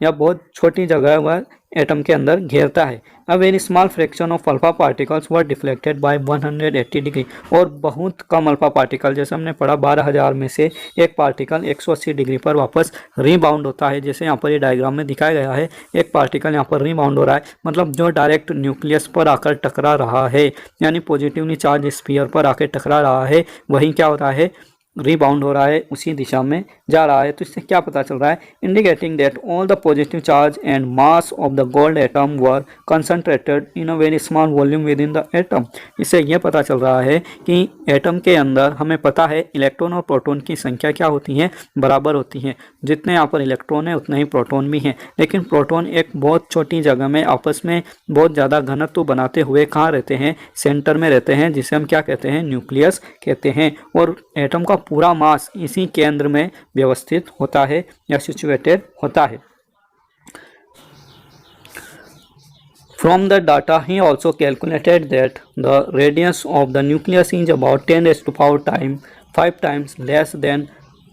या बहुत छोटी जगह वह एटम के अंदर घेरता है। A very small fraction of alpha particles were deflected bye 180 degree. और बहुत कम अल्फा पार्टिकल, जैसे हमने पढ़ा 12,000 में से एक पार्टिकल 180 डिग्री पर वापस रीबाउंड होता है। जैसे यहाँ पर ये डायग्राम में दिखाया गया है, एक पार्टिकल यहाँ पर रीबाउंड हो रहा है, मतलब जो डायरेक्ट न्यूक्लियस पर आकर टकरा रहा है, यानी पॉजिटिवली चार्ज स्फीयर पर आकर टकरा रहा है, वही क्या हो रहा है, रीबाउंड हो रहा है, उसी दिशा में जा रहा है। तो इससे क्या पता चल रहा है, indicating that all the positive charge and mass of the gold atom were concentrated in a very small volume with in the atom. इससे यह पता चल रहा है कि एटम के अंदर हमें पता है इलेक्ट्रॉन और प्रोटॉन की संख्या क्या होती है, बराबर होती है। जितने यहाँ पर इलेक्ट्रॉन है उतने ही प्रोटॉन भी हैं, लेकिन प्रोटॉन एक बहुत छोटी जगह में आपस में बहुत ज़्यादा घनत्व बनाते हुए कहाँ रहते हैं, सेंटर में रहते हैं, जिसे हम क्या कहते हैं, न्यूक्लियस कहते हैं। और एटम का पूरा मास इसी केंद्र में व्यवस्थित होता है या सिचुएटेड होता है। From the data, he also calculated that the radius of the nucleus is about 10 raised to power 5 times less than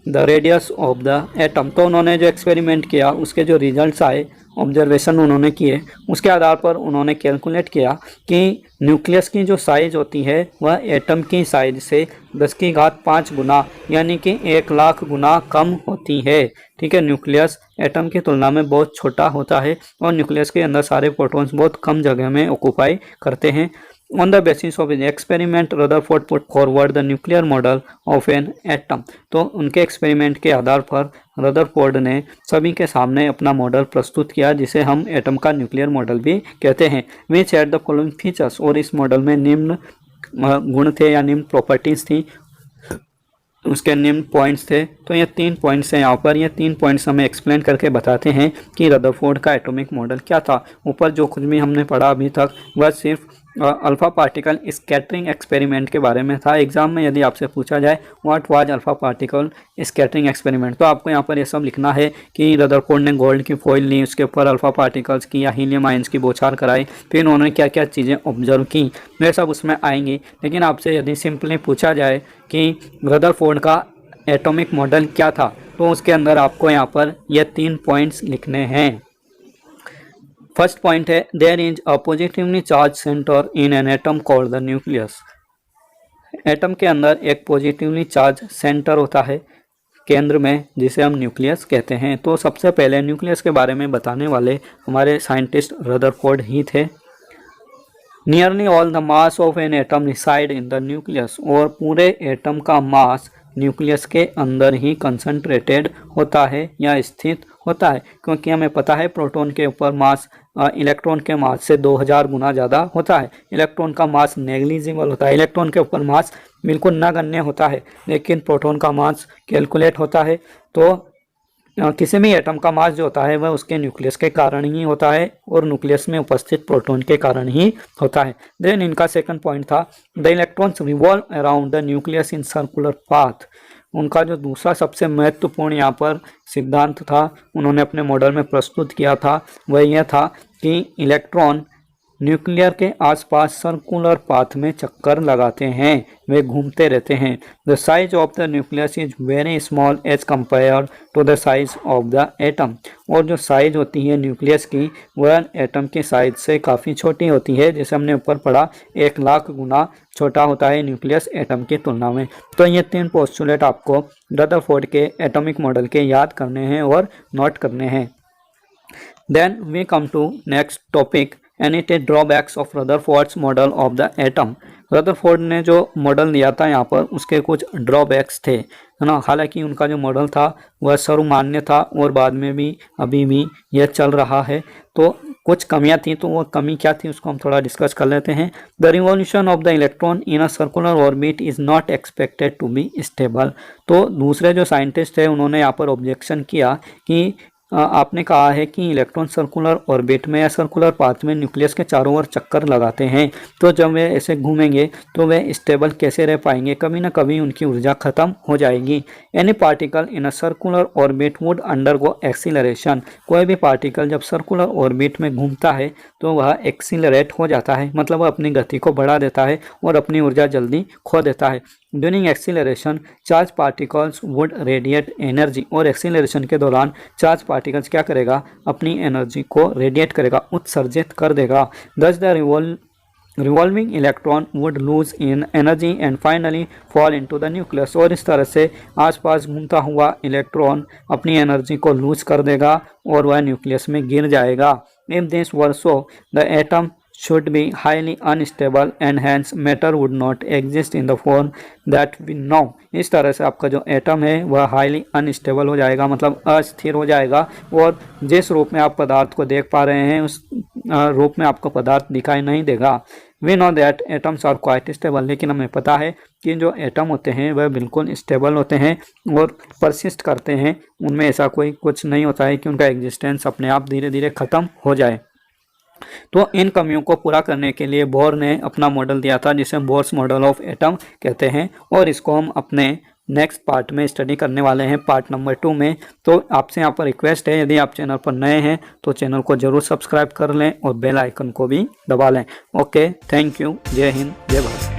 the radius of the atom। तो उन्होंने जो एक्सपेरिमेंट किया उसके जो रिजल्ट्स आए, ऑब्जर्वेशन उन्होंने किए, उसके आधार पर उन्होंने कैलकुलेट किया कि न्यूक्लियस की जो साइज़ होती है वह एटम की साइज से 10⁵ गुना यानी कि 1,00,000 गुना कम होती है। ठीक है, न्यूक्लियस एटम की तुलना में बहुत छोटा होता है और न्यूक्लियस के अंदर सारे प्रोटॉन्स बहुत कम जगह में ऑक्यूपाई करते हैं। On the basis of his experiment, Rutherford put forward the nuclear model of an atom। तो उनके एक्सपेरिमेंट के आधार पर रदरफोर्ड ने सभी के सामने अपना मॉडल प्रस्तुत किया, जिसे हम एटम का न्यूक्लियर मॉडल भी कहते हैं। Which had the following features. और इस मॉडल में निम्न गुण थे या निम्न प्रॉपर्टीज थी, उसके निम्न पॉइंट्स थे। तो ये 3 पॉइंट्स हैं यहाँ पर, ये 3 पॉइंट्स हमें एक्सप्लेन करके बताते हैं कि रदरफोर्ड का एटॉमिक मॉडल क्या था। ऊपर जो कुछ भी हमने पढ़ा अभी तक वह सिर्फ अल्फ़ा पार्टिकल स्कैटरिंग एक्सपेरिमेंट के बारे में था। एग्जाम में यदि आपसे पूछा जाए what was alpha particle scattering experiment, तो आपको यहाँ पर ये सब लिखना है कि रदरफोर्ड ने गोल्ड की फॉइल ली, उसके ऊपर अल्फ़ा पार्टिकल्स की या हीलियम आयंस की बौछार कराई, फिर उन्होंने क्या क्या चीज़ें ऑब्जर्व की, वे सब उसमें आएंगी। लेकिन आपसे यदि सिंपली पूछा जाए कि रदरफोर्ड का एटॉमिक मॉडल क्या था, तो उसके अंदर आपको यहाँ पर ये 3 पॉइंट्स लिखने हैं। फर्स्ट पॉइंट है, there is a positively charge centre in an atom called the nucleus. Atom के अंदर एक पॉजिटिवली चार्ज सेंटर होता है केंद्र में, जिसे हम न्यूक्लियस कहते हैं। तो सबसे पहले न्यूक्लियस के बारे में बताने वाले हमारे साइंटिस्ट रदरफोर्ड ही थे। Nearly all the mass of an atom reside in the nucleus. और पूरे एटम का मास न्यूक्लियस के अंदर ही कंसंट्रेटेड होता है या स्थित होता है, क्योंकि हमें पता है प्रोटॉन के ऊपर मास इलेक्ट्रॉन के मास से 2000 गुना ज़्यादा होता है। इलेक्ट्रॉन का मास नेग्लिजिबल होता है, इलेक्ट्रॉन के ऊपर मास बिल्कुल नगण्य होता है, लेकिन प्रोटॉन का मास कैलकुलेट होता है। तो किसी भी एटम का मास जो होता है वह उसके न्यूक्लियस के कारण ही होता है और न्यूक्लियस में उपस्थित प्रोटॉन के कारण ही होता है। देन इनका सेकंड पॉइंट था, the electrons revolve around the nucleus in circular path. उनका जो दूसरा सबसे महत्वपूर्ण यहाँ पर सिद्धांत था, उन्होंने अपने मॉडल में प्रस्तुत किया था, वह यह था कि इलेक्ट्रॉन न्यूक्लियर के आसपास सर्कुलर पाथ में चक्कर लगाते हैं, वे घूमते रहते हैं। The size of the nucleus is very small as compare to the size of the atom. और जो साइज होती है न्यूक्लियस की वह एटम की साइज से काफ़ी छोटी होती है, जैसे हमने ऊपर पढ़ा 1,00,000 गुना छोटा होता है न्यूक्लियस एटम की तुलना में। तो ये 3 पोस्टुलेट आपको रदरफोर्ड के एटॉमिक मॉडल के याद करने हैं और नोट करने हैं। Then we come to next topic any drawbacks of Rutherford's model of the atom. Rutherford ने जो मॉडल दिया था यहाँ पर उसके कुछ ड्रॉबैक्स थे, है ना। हालांकि उनका जो मॉडल था वह सर्वमान्य था और बाद में भी अभी भी यह चल रहा है। तो कुछ कमियां थी, तो वो कमी क्या थी उसको हम थोड़ा डिस्कस कर लेते हैं। The revolution of the electron in a circular orbit is not expected to be stable. तो दूसरे जो साइंटिस्ट है उन्होंने यहाँ पर ऑब्जेक्शन किया कि आपने कहा है कि इलेक्ट्रॉन सर्कुलर ऑर्बिट में या सर्कुलर पाथ में न्यूक्लियस के चारों ओर चक्कर लगाते हैं, तो जब वे ऐसे घूमेंगे तो वे स्टेबल कैसे रह पाएंगे, कभी ना कभी उनकी ऊर्जा खत्म हो जाएगी। Any particle in a circular orbit would undergo acceleration. कोई भी पार्टिकल जब सर्कुलर ऑर्बिट में घूमता है तो वह एक्सीलरेट हो जाता है, मतलब वह अपनी गति को बढ़ा देता है और अपनी ऊर्जा जल्दी खो देता है। During acceleration charge particles would radiate energy. और एक्सीलरेशन के दौरान चार्ज पार्टिकल्स क्या करेगा, अपनी एनर्जी को रेडिएट करेगा, उत्सर्जित कर देगा। दस the revolving electron would lose in energy and finally fall into the nucleus. और इस तरह से आसपास घूमता हुआ इलेक्ट्रॉन अपनी एनर्जी को लूज कर देगा और वह न्यूक्लियस में गिर जाएगा। If this were so the atom should be highly unstable and hence matter would not exist in the form that we know। इस तरह से आपका जो एटम है वह हाईली अनस्टेबल हो जाएगा, मतलब अस्थिर हो जाएगा और जिस रूप में आप पदार्थ को देख पा रहे हैं उस रूप में आपको पदार्थ दिखाई नहीं देगा। We know that atoms are quite stable. लेकिन हमें पता है कि जो एटम होते हैं वह बिल्कुल स्टेबल होते हैं और परसिस्ट करते हैं, उनमें ऐसा कोई कुछ नहीं होता है कि उनका एग्जिस्टेंस अपने आप धीरे धीरे ख़त्म हो जाए। तो इन कमियों को पूरा करने के लिए बोर ने अपना मॉडल दिया था जिसे बोर्स मॉडल ऑफ एटम कहते हैं, और इसको हम अपने नेक्स्ट पार्ट में स्टडी करने वाले हैं, पार्ट नंबर 2 में। तो आपसे यहाँ पर रिक्वेस्ट है, यदि आप चैनल पर नए हैं तो चैनल को जरूर सब्सक्राइब कर लें और बेल आइकन को भी दबा लें। Okay, thank you. जय हिंद, जय भारत।